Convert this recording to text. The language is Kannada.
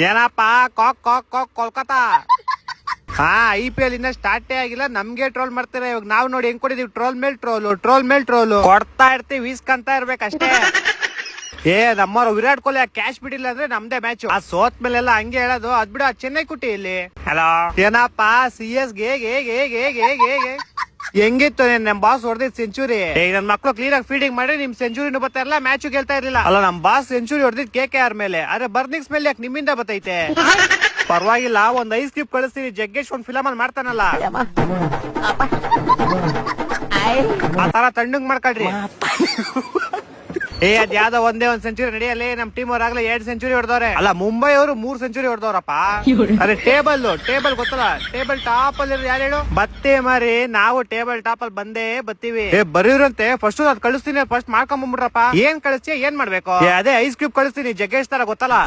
ಏನಪ್ಪ ಕಾಕ್ ಕಾಕ್ ಕಾಕ್ ಕೋಲ್ಕತ್ತಾ. ಹಾ IPL ಇನ್ನ ಸ್ಟಾರ್ಟೇ ಆಗಿಲ್ಲ, ನಮ್ಗೆ ಟ್ರೋಲ್ ಮಾಡ್ತಾರೆ. ಇವಾಗ ನಾವ್ ನೋಡಿ ಹೆಂಗ್ ಕೊಡಿದೀವಿ, ಟ್ರೋಲ್ ಮೇಲ್ ಟ್ರೋಲು ಕೊಡ್ತಾ ಇರ್ತೀವಿ, ವೀಸ್ಕಂತ ಇರ್ಬೇಕಷ್ಟೇ. ನಮ್ಮವ್ರು ವಿರಾಟ್ ಕೊಹ್ಲಿ ಕ್ಯಾಶ್ ಬಿಡಿಲ್ಲ ಅಂದ್ರೆ ನಮ್ದೇ ಮ್ಯಾಚ್. ಆ ಸೋತ್ ಮೇಲೆಲ್ಲ ಹಂಗೆ ಹೇಳೋದು. ಅದ್ ಬಿಡು, ಚೆನ್ನೈ ಕುಟ್ಟಿ ಇಲ್ಲಿ. ಹಲೋ ಏನಪ್ಪ CS ಹೆಂಗಿತ್ತು ನಮ್ ಬಾಸ್ ಹೊಡೆದಿದ್ ಸೆಂಚುರಿ? ನನ್ ಮಕ್ಳು ಕ್ಲೀನ್ ಆಗಿ ಫೀಡಿಂಗ್ ಮಾಡಿ ನಿಮ್ ಸೆಂಚುರಿನೂ ಬರ್ತಾ ಇರಲ್ಲ, ಮ್ಯಾಚ್ ಗೆಲ್ತಾ ಇರ್ಲಿಲ್ಲ. ಅಲ್ಲ ನಮ್ ಬಾಸ್ ಸೆಂಚುರಿ ಹೊಡೆದಿದ್ KKR ಮೇಲೆ, ಆದ್ರೆ ಬರ್ನಿಂಗ್ಸ್ ಮೇಲೆ ಯಾಕೆ ನಿಮ್ಮಿಂದ ಬತ್ತೈತೆ? ಪರವಾಗಿಲ್ಲ, ಒಂದ್ ಐಸ್ ಕ್ಯೂಬ್ ಕಳಿಸ್ತೀನಿ, ಜಗ್ಗೇಶ್ ಒಂದ್ ಫಿಲಮ್ ಅಲ್ಲಿ ಮಾಡ್ತಾನಲ್ಲ ಆ ತರ ತಣ್ಣಗ್ ಮಾಡ್ಕೊಳ್ರಿ. ಅದ್ ಯಾವ್ದೋ ಒಂದೇ ಒಂದ್ ಸೆಂಚುರಿ ನಡೆಯಲ್ಲ. ನಮ್ ಟೀಮ್ ಅವ್ರಾಗ್ಲೇ 2 ಸೆಂಚುರಿ ಹೊಡೆದವ್ರೆ. ಅಲ್ಲ ಮುಂಬೈ ಅವರು 3 ಸೆಂಚುರಿ ಹೊಡೆದವ್ರಪ್ಪ. ಅದೇ ಟೇಬಲ್ ಗೊತ್ತಲ್ಲ, ಟೇಬಲ್ ಟಾಪ್ ಅಲ್ಲಿ ಯಾರು ಹೇಳು? ಬತ್ತೇ ಮಾರಿ, ನಾವು ಟೇಬಲ್ ಟಾಪ್ ಅಲ್ಲಿ ಬಂದೇ ಬತ್ತೀವಿ. ಬರೀರಂತೆ ಫಸ್ಟ್ ಅದ್ ಕಳಿಸ್ತೀನಿ, ಫಸ್ಟ್ ಮಾಡ್ಕೊಂಡ್ ಬಂದ್ಬಿಡ್ರಪ್ಪ. ಏನ್ ಕಳಿಸ್ತೀಯ, ಏನ್ ಮಾಡ್ಬೇಕು? ಅದೇ ಐಸ್ ಕ್ಯೂಬ್ ಕಳಿಸ್ತೀನಿ, ಜಗ್ಗೇಶ್ ತರ ಗೊತ್ತಲ್ಲ.